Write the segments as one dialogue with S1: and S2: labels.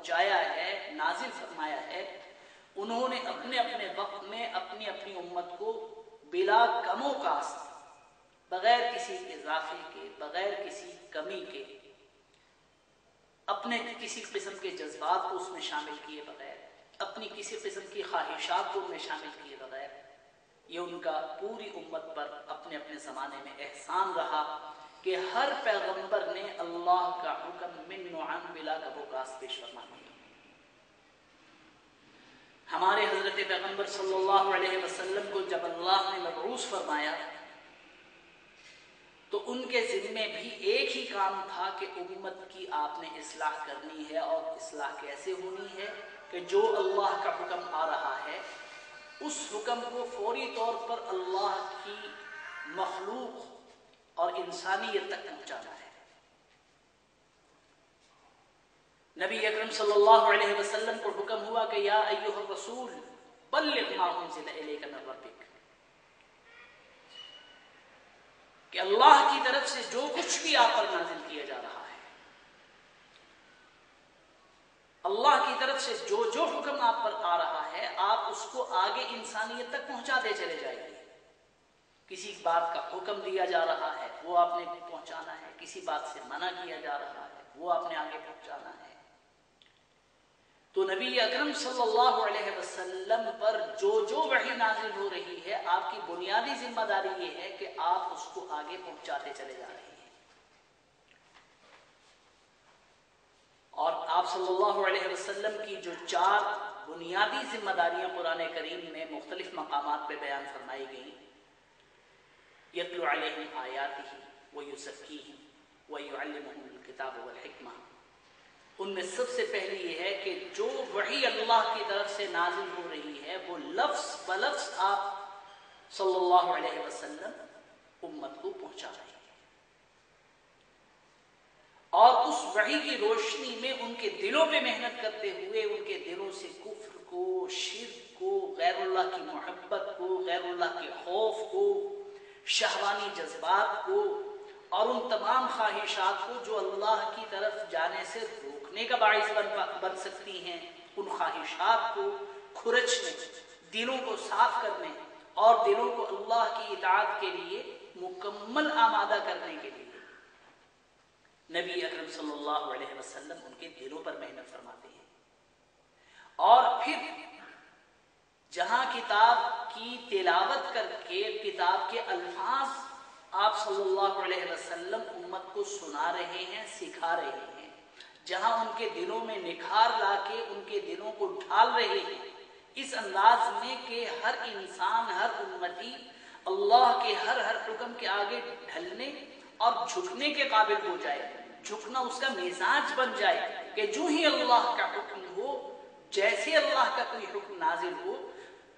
S1: پہنچایا ہے، نازل فرمایا ہے، انہوں نے اپنے اپنے وقت میں اپنی اپنی امت کو بلا کم و کاست، بغیر کسی اضافے کے، بغیر کسی کمی کے، اپنے کسی قسم کے جذبات کو اس میں شامل کیے بغیر، اپنی کسی قسم کی خواہشات کو ان میں شامل کیے بغیر، یہ ان کا پوری امت پر اپنے اپنے زمانے میں احسان رہا کہ ہر پیغمبر نے اللہ کا حکم من نوعاً بلا کب و کاست پیش فرما دیا۔ ہمارے حضرت پیغمبر صلی اللہ علیہ وسلم کو جب اللہ نے مبعوث فرمایا تو ان کے ذمے بھی ایک ہی کام تھا کہ امت کی آپ نے اصلاح کرنی ہے، اور اصلاح کیسے ہونی ہے کہ جو اللہ کا حکم آ رہا ہے اس حکم کو فوری طور پر اللہ کی مخلوق اور انسانیت تک پہنچانا ہے۔ نبی اکرم صلی اللہ علیہ وسلم کو حکم ہوا کہ یا ایھا الرسول بلغ ما انزل الیک من ربک، کہ اللہ کی طرف سے جو کچھ بھی آپ پر نازل کیا جا رہا ہے، اللہ کی طرف سے جو جو حکم آپ پر آ رہا ہے، آپ اس کو آگے انسانیت تک پہنچاتے چلے جائیے۔ کسی بات کا حکم دیا جا رہا ہے وہ آپ نے پہنچانا ہے، کسی بات سے منع کیا جا رہا ہے وہ آپ نے آگے پہنچانا ہے۔ تو نبی اکرم صلی اللہ علیہ وسلم پر جو جو وحی نازل ہو رہی ہے، آپ کی بنیادی ذمہ داری یہ ہے کہ آپ اس کو آگے پہنچاتے چلے جا رہے ہیں۔ اور آپ صلی اللہ علیہ وسلم کی جو 4 بنیادی ذمہ داریاں قرآن کریم میں مختلف مقامات پہ بیان فرمائی گئیں، یتلو علیہم آیاتہ ویزکیہم ویعلمہم الکتاب والحکمہ، ان میں سب سے پہلی یہ ہے کہ جو وحی اللہ کی طرف سے نازل ہو رہی ہے وہ لفظ بلفظ آپ صلی اللہ علیہ وسلم امت کو پہنچا رہے ہیں، اور اس وحی کی روشنی میں ان کے دلوں پہ محنت کرتے ہوئے ان کے دلوں سے کفر کو، شرک کو، غیر اللہ کی محبت کو، غیر اللہ کے خوف کو، شہوانی جذبات کو، اور ان تمام خواہشات کو جو اللہ کی طرف جانے سے روکنے کا باعث بن سکتی ہیں، ان خواہشات کو کھرچنے، دلوں کو صاف کرنے اور دلوں کو اللہ کی اطاعت کے لیے مکمل آمادہ کرنے کے لیے نبی اکرم صلی اللہ علیہ وسلم ان کے دلوں پر محنت فرماتے ہیں۔ اور پھر جہاں کتاب کی تلاوت کر کے کتاب کے الفاظ آپ صلی اللہ علیہ وسلم امت کو سنا رہے ہیں، سکھا رہے ہیں، جہاں ان کے دلوں میں نکھار لا کے ان کے دلوں کو ڈھال رہے ہیں، اس انداز میں کہ ہر انسان، ہر امتی اللہ کے ہر حکم کے آگے ڈھلنے اور جھکنے کے قابل ہو جائے، جھکنا اس کا مزاج بن جائے کہ جو ہی اللہ کا حکم ہو، جیسے اللہ کا کوئی حکم نازل ہو،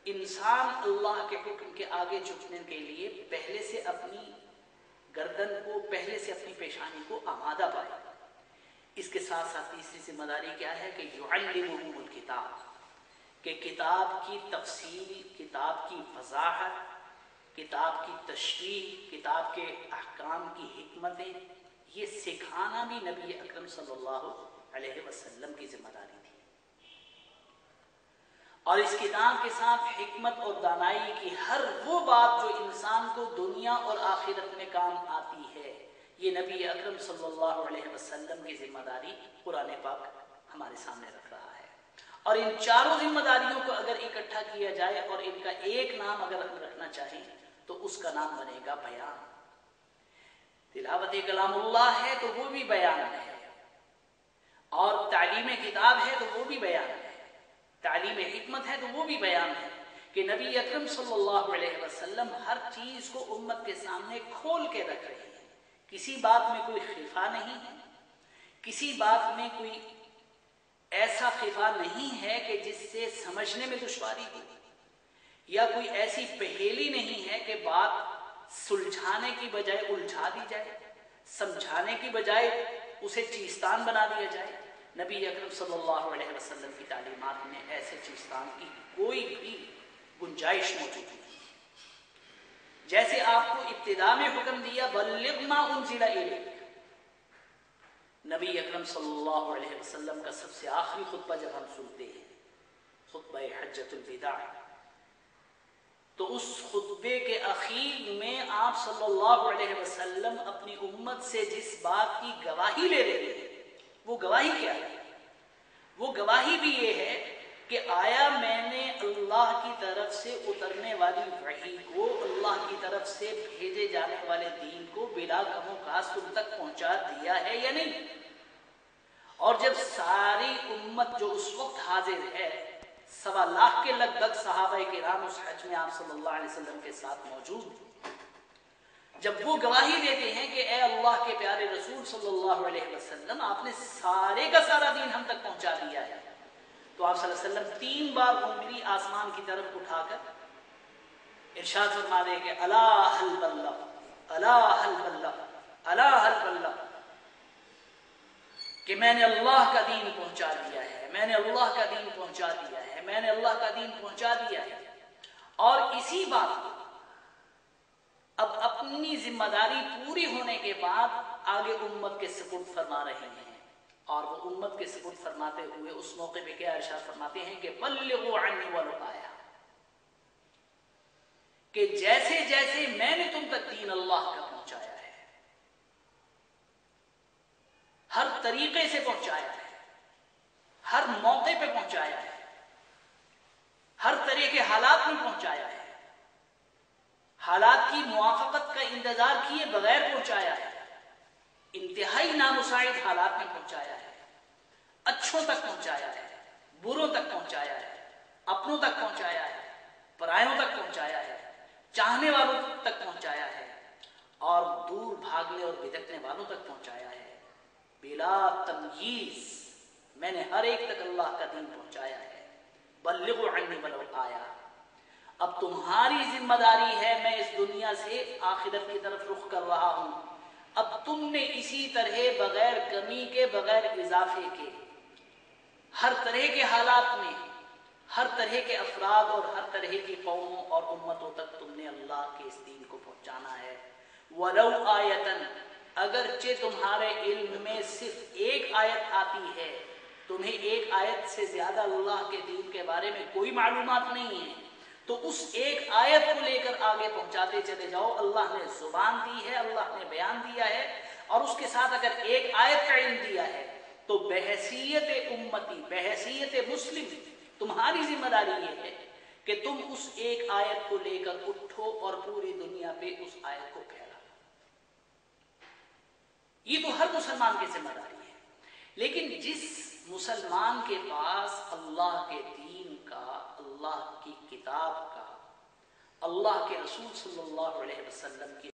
S1: انسان اللہ کے حکم کے آگے جھکنے کے لیے پہلے سے اپنی گردن کو، پہلے سے اپنی پیشانی کو آمادہ پائے۔ اس کے ساتھ ساتھ تیسری ذمہ داری کیا ہے کہ یعلمہم الکتاب، کہ کتاب کی تفصیل، کتاب کی وضاحت، کتاب کی تشریح، کتاب کے احکام کی حکمتیں، یہ سکھانا بھی نبی اکرم صلی اللہ علیہ وسلم کی ذمہ داری تھی۔ اور اس کتاب کے ساتھ حکمت اور دانائی کی ہر وہ بات جو انسان کو دنیا اور آخرت میں کام آتی ہے، یہ نبی اکرم صلی اللہ علیہ وسلم کی ذمہ داری قرآن پاک ہمارے سامنے رکھ رہا ہے۔ اور ان چاروں ذمہ داریوں کو اگر اکٹھا کیا جائے اور ان کا ایک نام اگر ہم رکھنا چاہیں تو اس کا نام بنے گا بیان۔ تلاوت کلام اللہ ہے تو وہ بھی بیان ہے، اور تعلیم کتاب ہے تو وہ بھی بیان ہے، تعلیم حکمت ہے تو وہ بھی بیان ہے، کہ نبی اکرم صلی اللہ علیہ وسلم ہر چیز کو امت کے سامنے کھول کے رکھ رہے ہیں، کسی بات میں کوئی خفا نہیں ہے، کسی بات میں کوئی ایسا خفا نہیں ہے کہ جس سے سمجھنے میں دشواری ہو، یا کوئی ایسی پہیلی نہیں ہے کہ بات سلجھانے کی بجائے الجھا دی جائے، سمجھانے کی بجائے اسے چیستان بنا دیا جائے۔ نبی اکرم صلی اللہ علیہ وسلم کی تعلیمات میں ایسے چیستان کی کوئی بھی گنجائش موجود نہیں۔ جیسے آپ کو ابتدا میں حکم دیا بلغ ما انزل الیک، نبی اکرم صلی اللہ علیہ وسلم کا سب سے آخری خطبہ جب ہم سنتے ہیں، خطبہ حجۃ الوداع، تو اس خطبے کے اخیر میں آپ صلی اللہ علیہ وسلم اپنی امت سے جس بات کی گواہی لے رہے ہیں، وہ گواہی کیا ہے؟ وہ گواہی بھی یہ ہے کہ آیا میں نے اللہ کی طرف سے اترنے والی وحی کو، اللہ کی طرف سے بھیجے جانے والے دین کو بلا کم و کاست تم تک پہنچا دیا ہے یا نہیں؟ اور جب ساری امت جو اس وقت حاضر ہے، 1.25 لاکھ کے لگ بھگ صحابہ کرام اس حج میں آپ صلی اللہ علیہ وسلم کے ساتھ موجود، جب وہ گواہی دیتے ہیں کہ اے اللہ کے پیارے رسول صلی اللہ علیہ وسلم، آپ نے سارے کا سارا دین ہم تک پہنچا دیا ہے، تو آپ صلی اللہ علیہ وسلم 3 بار انگلی آسمان کی طرف اٹھا کر ارشاد فرما دے کہ الا هل بلغ، الا هل بلغ، الا هل بلغ، کہ میں نے اللہ کا دین پہنچا دیا ہے، میں نے اللہ کا دین پہنچا دیا ہے، میں نے اللہ کا دین پہنچا دیا ہے۔ اور اسی بات کو اب اپنی ذمہ داری پوری ہونے کے بعد آگے امت کے سپرد فرما رہے ہیں، اور وہ امت کے سپرد فرماتے ہوئے اس موقع پہ کیا ارشاد فرماتے ہیں کہ بلغوا عنی ولو آیا، کہ جیسے جیسے میں نے تم تک دین اللہ کا پہنچایا ہے، ہر طریقے سے پہنچایا ہے، ہر موقع پہ پہنچایا ہے، ہر طرح کے حالات میں پہنچایا ہے، حالات کی موافقت کا انتظار کیے بغیر پہنچایا ہے، انتہائی نامساعد حالات میں پہنچایا ہے، اچھوں تک پہنچایا ہے، بروں تک پہنچایا ہے، اپنوں تک پہنچایا ہے، پرایوں تک پہنچایا ہے، چاہنے والوں تک پہنچایا ہے، اور دور بھاگنے اور بھٹکنے والوں تک پہنچایا ہے، بلا تمییز میں نے ہر ایک تک اللہ کا دین پہنچایا ہے۔ بلغوا عنی ولو آیا، اب تمہاری ذمہ داری ہے، میں اس دنیا سے آخرت کی طرف رخ کر رہا ہوں، اب تم نے اسی طرح بغیر کمی کے، بغیر اضافے کے، ہر طرح کے حالات میں، ہر طرح کے افراد اور ہر طرح کی قوموں اور امتوں تک تم نے اللہ کے اس دین کو پہنچانا ہے۔ وَلَوْ آیَةً، اگرچہ تمہارے علم میں صرف ایک آیت آتی ہے، تمہیں ایک آیت سے زیادہ اللہ کے دین کے بارے میں کوئی معلومات نہیں ہے، تو اس ایک آیت کو لے کر آگے پہنچاتے چلے جاؤ۔ اللہ نے زبان دی ہے، اللہ نے بیان دیا ہے، اور اس کے ساتھ اگر ایک آیت کا علم دیا ہے تو بحیثیت امتی، بحیثیت مسلم، تمہاری ذمہ داری یہ ہے کہ تم اس ایک آیت کو لے کر اٹھو اور پوری دنیا پہ اس آیت کو پھیلاؤ۔ یہ تو ہر مسلمان کی ذمہ داری ہے، لیکن جس مسلمان کے پاس اللہ کے دین کا، اللہ کی کتاب کا، اللہ کے رسول صلی اللہ علیہ وسلم کی